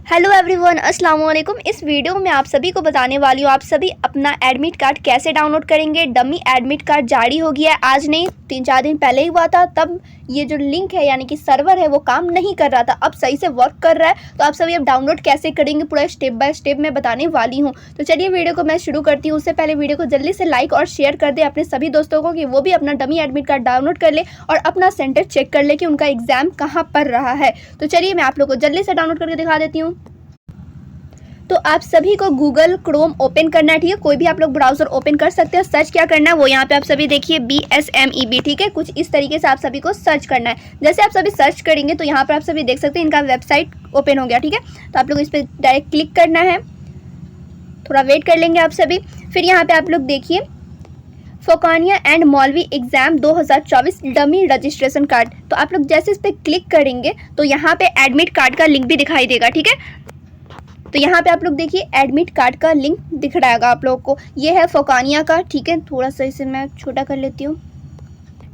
Hello everyone, अस्सलाम वालेकुम। इस वीडियो में आप सभी को बताने वाली हूँ आप सभी अपना एडमिट कार्ड कैसे डाउनलोड करेंगे। डमी एडमिट कार्ड जारी हो गया है, आज नहीं 3-4 दिन पहले ही हुआ था। तब ये जो लिंक है यानी कि सर्वर है वो काम नहीं कर रहा था, अब सही से वर्क कर रहा है। तो आप सभी अब डाउनलोड कैसे करेंगे पूरा स्टेप बाय स्टेप मैं बताने वाली हूँ। तो चलिए वीडियो को मैं शुरू करती हूँ। उससे पहले वीडियो को जल्दी से लाइक और शेयर कर दे अपने सभी दोस्तों को कि वो भी अपना डमी एडमिट कार्ड डाउनलोड कर ले और अपना सेंटर चेक कर ले कि उनका एग्जाम कहाँ पर रहा है। तो चलिए मैं आप लोग को जल्दी से डाउनलोड करके दिखा देती हूँ। तो आप सभी को गूगल क्रोम ओपन करना है, ठीक है। कोई भी आप लोग ब्राउजर ओपन कर सकते हैं। सर्च क्या करना है वो यहाँ पे आप सभी देखिए BSMEB, ठीक है। कुछ इस तरीके से आप सभी को सर्च करना है। जैसे आप सभी सर्च करेंगे तो यहाँ पर आप सभी देख सकते हैं इनका वेबसाइट ओपन हो गया, ठीक है। तो आप लोग इस पर डायरेक्ट क्लिक करना है, थोड़ा वेट कर लेंगे आप सभी। फिर यहाँ पे आप लोग देखिए फोकानिया एंड मौलवी एग्जाम 2024 डमी रजिस्ट्रेशन कार्ड। तो आप लोग जैसे इस पर क्लिक करेंगे तो यहाँ पे एडमिट कार्ड का लिंक भी दिखाई देगा, ठीक है। तो यहाँ पे आप लोग देखिए एडमिट कार्ड का लिंक दिख रहा है आप लोगों को। ये है फोकानिया का, ठीक है। थोड़ा सा इसे मैं छोटा कर लेती हूँ,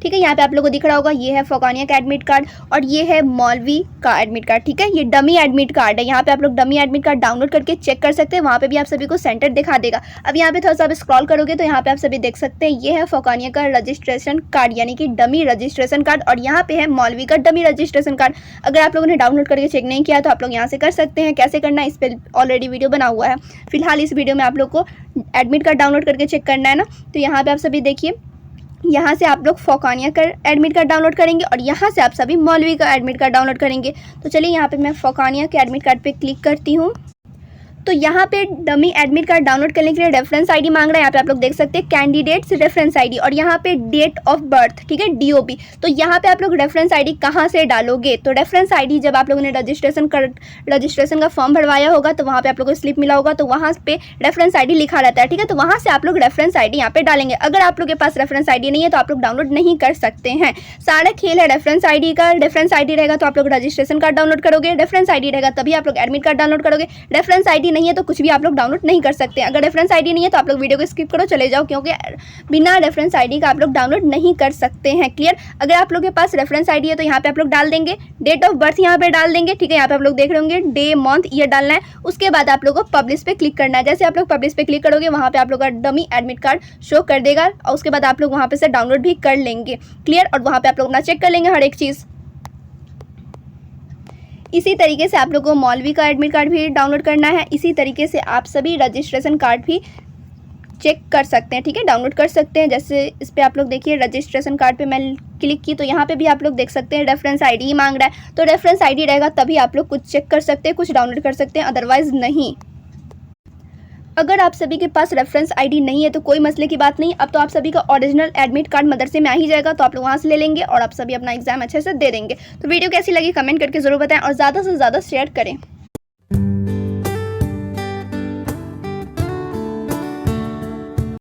ठीक है। यहाँ पे आप लोगों को दिख रहा होगा ये है फोकानिया का एडमिट कार्ड और ये है मौलवी का एडमिट कार्ड, ठीक है। ये डमी एडमिट कार्ड है। यहाँ पे आप लोग डमी एडमिट कार्ड डाउनलोड करके चेक कर सकते हैं। वहाँ पे भी आप सभी को सेंटर दिखा देगा। अब यहाँ पे थोड़ा सा आप स्क्रॉल करोगे तो यहाँ पे आप सभी देख सकते हैं ये है फोकानिया का रजिस्ट्रेशन कार्ड यानी कि डमी रजिस्ट्रेशन कार्ड और यहाँ पे है मौलवी का डमी रजिस्ट्रेशन कार्ड। अगर आप लोगों ने डाउनलोड करके चेक नहीं किया तो आप लोग यहाँ से कर सकते हैं। कैसे करना है इस पर ऑलरेडी वीडियो बना हुआ है। फिलहाल इस वीडियो में आप लोग को एडमिट कार्ड डाउनलोड करके चेक करना है ना। तो यहाँ पे आप सभी देखिए यहाँ से आप लोग फोकानिया का एडमिट कार्ड डाउनलोड करेंगे और यहाँ से आप सभी मौलवी का एडमिट कार्ड डाउनलोड करेंगे। तो चलिए यहाँ पे मैं फोकानिया के एडमिट कार्ड पे क्लिक करती हूँ। तो यहाँ पे डमी एडमिट कार्ड डाउनलोड करने के लिए रेफरेंस आईडी मांग रहा है। यहाँ पे आप लोग देख सकते हैं कैंडिडेट्स रेफरेंस आईडी और यहाँ पे डेट ऑफ बर्थ, ठीक है, DOB। तो यहाँ पे आप लोग रेफरेंस आईडी कहाँ से डालोगे? तो रेफरेंस आईडी जब आप लोगों ने रजिस्ट्रेशन का फॉर्म भरवाया होगा तो वहाँ पे आप लोगों को स्लिप मिला होगा तो वहाँ पे रेफरेंस आईडी लिखा रहता है, ठीक है। तो वहाँ से आप लोग रेफरेंस आईडी यहाँ पे डालेंगे। अगर आप लोग के पास रेफरेंस आईडी नहीं है तो आप लोग डाउनलोड नहीं कर सकते हैं। सारा खेल है रेफरेंस आईडी का। रेफरेंस आईडी रहेगा तो आप लोग रजिस्ट्रेशन कार्ड डाउनलोड करोगे, रेफरेंस आईडी रहेगा तभी आप लोग एडमिट कार्ड डाउनलोड करोगे। रेफरेंस आईडी नहीं है तो कुछ भी आप लोग डाउनलोड नहीं कर सकते। अगर रेफरेंस आईडी नहीं है तो आप लोग वीडियो को स्किप करो, चले जाओ, क्योंकि बिना रेफरेंस आईडी का आप लोग डाउनलोड नहीं कर सकते हैं। क्लियर? अगर आप लोग के पास रेफरेंस आईडी है तो यहाँ पे आप लोग डाल देंगे डेट ऑफ बर्थ, यहाँ पे डाल देंगे, ठीक है। यहाँ पे आप लोग देख रहे होंगे डे मंथ ईयर डालना है। उसके बाद आप लोग को पब्लिश पे क्लिक करना है। जैसे आप लोग पब्लिश पे क्लिक करोगे वहाँ पे आप लोग का डमी एडमिट कार्ड शो कर देगा और उसके बाद आप लोग वहाँ पे से डाउनलोड भी कर लेंगे। क्लियर? और वहाँ पे आप लोग अपना चेक कर लेंगे हर एक चीज़। इसी तरीके से आप लोगों को मौलवी का एडमिट कार्ड भी डाउनलोड करना है। इसी तरीके से आप सभी रजिस्ट्रेशन कार्ड भी चेक कर सकते हैं, ठीक है, डाउनलोड कर सकते हैं। जैसे इस पे आप लोग देखिए रजिस्ट्रेशन कार्ड पे मैं क्लिक की तो यहाँ पे भी आप लोग देख सकते हैं रेफरेंस आईडी मांग रहा है। तो रेफरेंस आईडी रहेगा तभी आप लोग कुछ चेक कर सकते हैं, कुछ डाउनलोड कर सकते हैं, अदरवाइज नहीं। अगर आप सभी के पास रेफरेंस आईडी नहीं है तो कोई मसले की बात नहीं। अब तो आप सभी का ओरिजिनल एडमिट कार्ड मदरसे में आ ही जाएगा तो आप लोग वहाँ से ले लेंगे और आप सभी अपना एग्जाम अच्छे से दे देंगे। तो वीडियो कैसी लगी कमेंट करके ज़रूर बताएं और ज़्यादा से ज़्यादा शेयर करें।